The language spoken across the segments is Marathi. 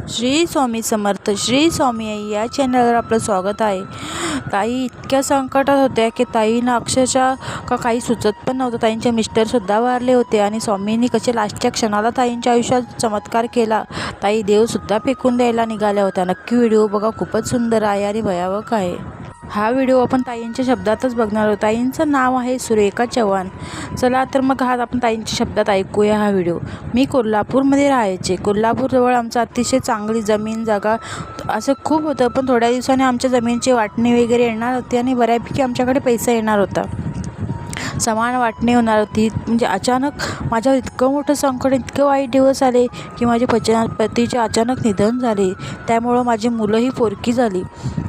श्री स्वामी समर्थ. श्री स्वामी आई या चॅनलवर आपलं स्वागत आहे. ताई इतक्या संकटात होत्या की ताईंना अक्षरशः काही सुचत पण नव्हतं. ताईंचे मिस्टरसुद्धा वारले होते आणि स्वामींनी कसे लास्टच्या क्षणाला ताईंच्या आयुष्यात चमत्कार केला. ताई देवसुद्धा फेकून द्यायला निघाल्या होत्या. नक्की व्हिडिओ बघा, खूपच सुंदर आहे आणि भयावह आहे. हा व्हिडिओ आपण ताईंच्या शब्दातच बघणार आहोत. ताईंचं नाव आहे सुरेखा चव्हाण. चला तर मग आपण ताईंच्या शब्दात ऐकूया हा व्हिडिओ. मी कोल्हापूरमध्ये राहायचे. कोल्हापूरजवळ आमचं अतिशय चांगली जमीन जागा असं खूप होतं, पण थोड्या दिवसांनी आमच्या जमिनीची वाटणी वगैरे येणार होती आणि बऱ्यापैकी आमच्याकडे पैसा येणार होता. समान वाटणी होणार होती. म्हणजे अचानक माझ्यावर इतकं मोठं संकट, इतकं वाईट दिवस आले की माझे पतीचे अचानक निधन झाले. त्यामुळं माझी मुलंही पोरकी झाली.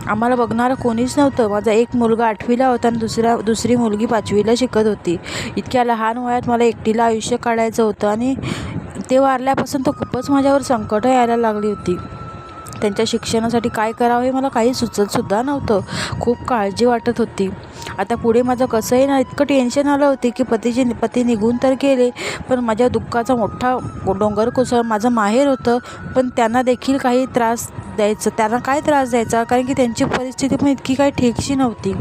आम्हाला बघणारं कोणीच नव्हतं. माझा एक मुलगा 8वीला होता आणि दुसरी मुलगी 5वीला शिकत होती. इतक्या लहान वयात मला एकटीला आयुष्य काढायचं होतं आणि ते वारल्यापासून तर खूपच माझ्यावर संकटं यायला लागली होती. त्यांच्या शिक्षणासाठी काय करावं हे मला काही सुचतसुद्धा नव्हतं. खूप काळजी वाटत होती. आता पुढे माझं कसंही ना इतकं टेन्शन आलं होते की पती निघून तर गेले, पण माझ्या दुःखाचा मोठा डोंगर कोसळ माझं माहेर होतं. पण त्यांना देखील काही त्रास द्यायचं, त्यांना काय त्रास द्यायचा, कारण की त्यांची परिस्थिती पण इतकी काही ठीकशी नव्हती.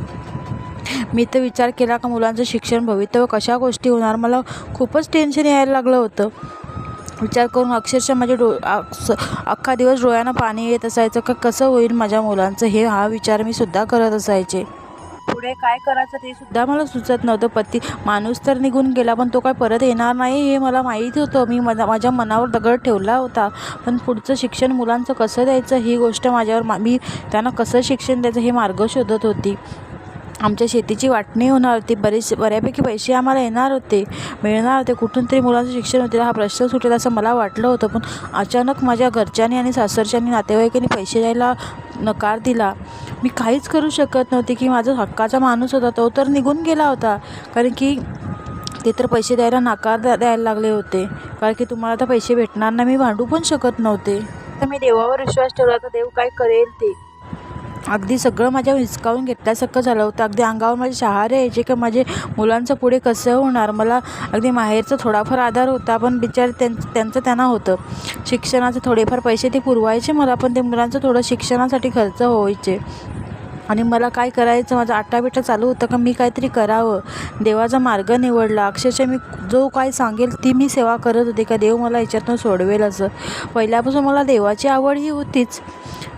मी तर विचार केला का मुलांचं शिक्षण, भवितव्य, कशा गोष्टी होणार. मला खूपच टेन्शन यायला लागलं होतं. विचार करून अक्षरशः माझे अख्खा दिवस डोळ्यांना पाणी येत असायचं का कसं होईल माझ्या मुलांचं, हा विचार मी सुद्धा करत असायचे. पुढे काय करायचं ते सुद्धा मला सुचत नव्हतं. माणूस तर निघून गेला, पण तो काय परत येणार नाही हे मला माहीत होतं. मी माझ्या मनावर दगड ठेवला होता. पण पुढचं शिक्षण मुलांचं कसं द्यायचं ही गोष्ट माझ्यावर, मी त्यांना कसं शिक्षण द्यायचं हे मार्ग शोधत होती. आमच्या शेतीची वाटणी होणार होती. बऱ्यापैकी पैसे आम्हाला मिळणार होते. कुठून तरी मुलांचं शिक्षण होतील हा प्रश्न सुटेल असं मला वाटलं होतं. पण अचानक माझ्या घरच्यांनी आणि सासरच्यांनी, नातेवाईकांनी पैसे द्यायला नकार दिला. मी काहीच करू शकत नव्हते की माझा हक्काचा माणूस होता तो तर निघून गेला होता. कारण की ते तर पैसे द्यायला नकार द्यायला लागले होते. कारण की तुम्हाला आता पैसे भेटणार नाही, मी भांडू पण शकत नव्हते. तर मी देवावर विश्वास ठेवला तर देव काय करेल ते. अगदी सगळं माझ्यावर हिसकावून घेतल्यासारखं झालं होतं. अगदी अंगावर माझे शहारे यायचे की माझे मुलांचं पुढे कसं होणार. मला अगदी माहेरचा थोडाफार आधार होता, पण बिचार त्यांचं त्यांना होतं. शिक्षणाचे थोडेफार पैसे ते पुरवायचे मला, पण ते मुलांचं थोडं शिक्षणासाठी खर्च व्हायचे. आणि मला काय करायचं, माझा आटापिटा चालू होतं का मी काहीतरी करावं. देवाचा मार्ग निवडला. अक्षरशः मी जो काय सांगेल ती मी सेवा करत होते का देव मला याच्यातून सोडवेल असं. पहिल्यापासून मला देवाची आवड ही होतीच.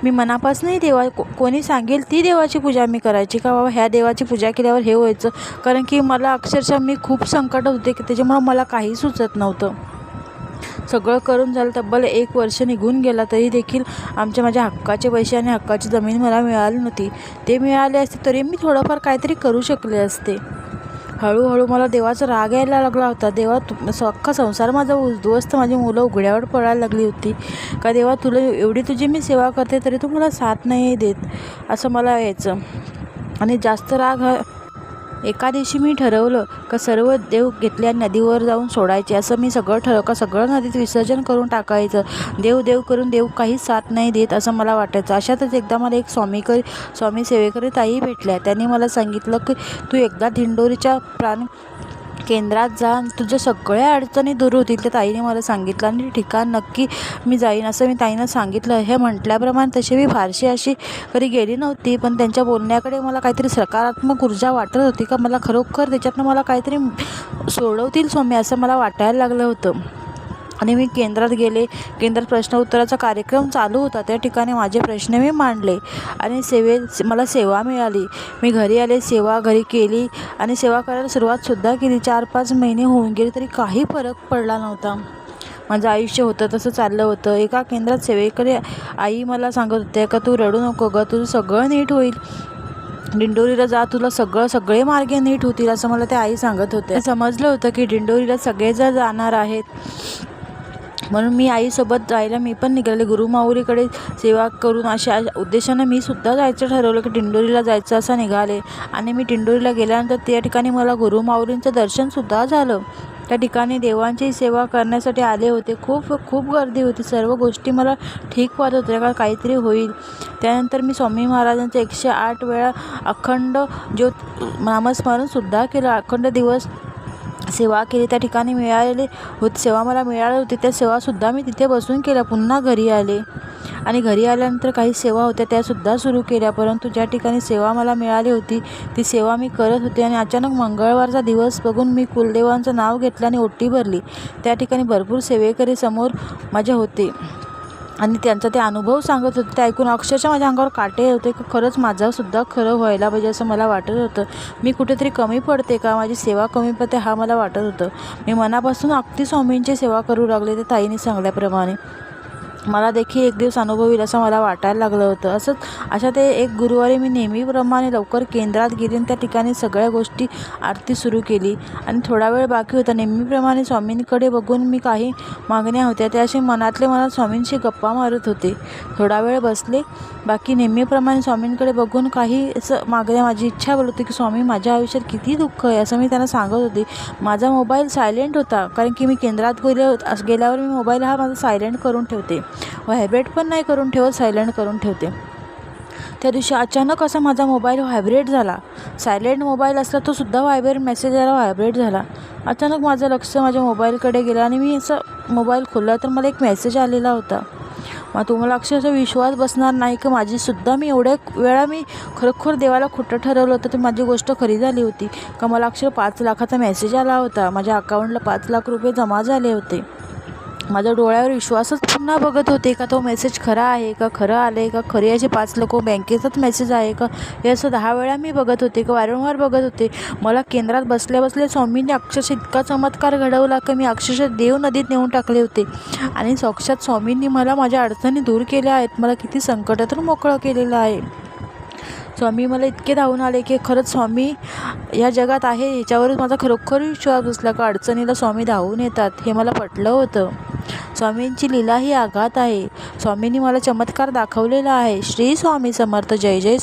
मी मनापासूनही कोणी सांगेल ती देवाची पूजा मी करायची का बाबा ह्या देवाची पूजा केल्यावर हे व्हायचं. कारण की मला अक्षरशः मी खूप संकट होते की त्याच्यामुळं मला काही सुचत नव्हतं. सगळं करून झालं, तब्बल 1 वर्ष निघून गेला तरी देखील माझ्या हक्काचे पैसे आणि हक्काची जमीन मला मिळाली नव्हती. ते मिळाले असते तरी मी थोडंफार काहीतरी करू शकले असते. हळूहळू मला देवाचा राग यायला लागला होता. देवा अख्खा संसार माझा उद्ध्वस्त, माझी मुलं उघड्यावर पडायला लागली होती का देवा तुला एवढी तुझी मी सेवा करते तरी तू मला साथ नाही देत असं मला यायचं. आणि जास्त राग एका दिवशी मी ठरवलं का सर्व देव घेतल्या नदीवर जाऊन सोडायचे. असं मी सगळं नदीत विसर्जन करून टाकायचं. देव करून देव काहीच साथ नाही देत असं मला वाटायचं. अशातच एकदा मला एक स्वामी सेवेकरी ताई भेटल्या. त्यांनी मला सांगितलं की तू एकदा दिंडोरीच्या केंद्रात जा, तुझ्या सगळ्या अडचणी दूर होतील. त्या ताईने मला सांगितलं आणि ठिकाण नक्की मी जाईन असं मी ताईनं सांगितलं. हे म्हटल्याप्रमाणे तशी मी फारशी अशी कधी गेली नव्हती, पण त्यांच्या बोलण्याकडे मला काहीतरी सकारात्मक ऊर्जा वाटत होती का मला खरोखर त्याच्यातनं मला काहीतरी सोडवतील स्वामी असं मला वाटायला लागलं होतं. आणि मी केंद्रात गेले. केंद्रात प्रश्न उत्तराचा कार्यक्रम चालू होता. त्या ठिकाणी माझे प्रश्न मी मांडले आणि मला सेवा मिळाली. मी घरी आले, सेवा घरी केली आणि सेवा करायला सुरुवातसुद्धा केली. 4-5 महिने होऊन गेले तरी काही फरक पडला नव्हता. माझं आयुष्य होतं तसं चाललं होतं. एका केंद्रात सेवेकडे आई मला सांगत होते का तू रडू नको गं, तुझं सगळं नीट होईल. दिंडोरीला जा, तुला सगळे मार्ग नीट होतील असं मला त्या आई सांगत होत्या. समजलं होतं की दिंडोरीला सगळेजण जाणार आहेत, म्हणून मी आईसोबत जायला मी पण निघाले. गुरुमाऊलीकडे सेवा करून अशा उद्देशानं मी सुद्धा जायचं ठरवलं की दिंडोरीला जायचं असं निघाले. आणि मी दिंडोरीला गेल्यानंतर त्या ठिकाणी मला गुरुमाऊलींचं दर्शनसुद्धा झालं. त्या ठिकाणी देवांची सेवा करण्यासाठी आले होते. खूप गर्दी होती. सर्व गोष्टी मला ठीक वाटत होत्या का काहीतरी होईल. त्यानंतर मी स्वामी महाराजांचं 108 वेळा अखंड ज्योत नामस्मरणसुद्धा केलं. अखंड दिवस सेवा केली. त्या ठिकाणी सेवा मला मिळाली होती. त्या सेवासुद्धा मी तिथे बसून केल्या. पुन्हा घरी आले आणि घरी आल्यानंतर काही सेवा होत्या त्यासुद्धा सुरू केल्या. परंतु ज्या ठिकाणी सेवा मला मिळाली होती ती सेवा मी करत होते आणि अचानक मंगळवारचा दिवस बघून मी कुलदेवांचं नाव घेतलं आणि ओटी भरली. त्या ठिकाणी भरपूर सेवेकरी समोर माझ्या होते आणि त्यांचा ते अनुभव सांगत होते. ते ऐकून अक्षरशः माझ्या अंगावर काटे होते की खरंच माझंसुद्धा खरं व्हायला पाहिजे असं मला वाटत होतं. मी कुठेतरी कमी पडते का, माझी सेवा कमी पडते हा मला वाटत होतं. मी मनापासून अगदी स्वामींची सेवा करू लागले ते ताईने सांगल्याप्रमाणे. मला देखील एक दिवस अनुभव येईल असं मला वाटायला लागलं होतं. अशा ते एक गुरुवारी मी नेहमीप्रमाणे लवकर केंद्रात गेली आणि त्या ठिकाणी सगळ्या गोष्टी आरती सुरू केली आणि थोडा वेळ बाकी होता. नेहमीप्रमाणे स्वामींकडे बघून मी काही मागण्या होत्या त्या असे मनातले मनात स्वामींशी गप्पा मारत होते. थोडा वेळ बसले, बाकी नेहमीप्रमाणे स्वामींकडे बघून काही असं मागण्या माझी इच्छा बोलत होती की स्वामी माझ्या आयुष्यात किती दुःख आहे असं मी त्यांना सांगत होते. माझा मोबाईल सायलेंट होता कारण की मी केंद्रात गेल्यावर मी मोबाईल हा माझा सायलेंट करून ठेवते, व्हायब्रेट पण नाही करून ठेवत, सायलेंट करून ठेवते. त्या दिवशी अचानक असा माझा मोबाईल व्हायब्रेट झाला. सायलेंट मोबाईल असला तो सुद्धा मेसेज आला, व्हायब्रेट झाला. अचानक माझं लक्ष माझ्या मोबाईलकडे गेलं आणि मी असं मोबाईल खोलला तर मला एक मेसेज आलेला होता. मग तुम्हाला अक्षरशः विश्वास बसणार नाही की मी एवढ्या वेळा मी खरोखर देवाला खोटं ठरवलं होतं तर माझी गोष्ट खरी झाली होती का मला अक्षर 5 लाखाचा मेसेज आला होता. माझ्या अकाउंटला 5 लाख रुपये जमा झाले होते. माझ्या डोळ्यावर विश्वासच पुन्हा बघत होते का तो मेसेज खरा आहे का, खरं आलं आहे का, खरे असे 5 लाख बँकेचाच मेसेज आहे का, हे असं 10 वेळा मी बघत होते का वारंवार बघत होते. मला केंद्रात बसल्या बसल्या स्वामींनी अक्षरशः इतका चमत्कार घडवला की मी अक्षरशः देव नदीत नेऊन टाकले होते आणि साक्षात स्वामींनी मला माझ्या अडचणी दूर केल्या आहेत. मला किती संकटातून मोकळं केलेलं आहे. स्वामी मला इतके धावून आले की खरंच स्वामी या जगात आहे ह्याच्यावरच माझा खरोखर विश्वास बसला का अडचणीला स्वामी धावून येतात हे मला पटलं होतं. स्वामींची लीला ही आघात आहे. स्वामींनी मला चमत्कार दाखवलेला आहे. श्री स्वामी समर्थ. जय जय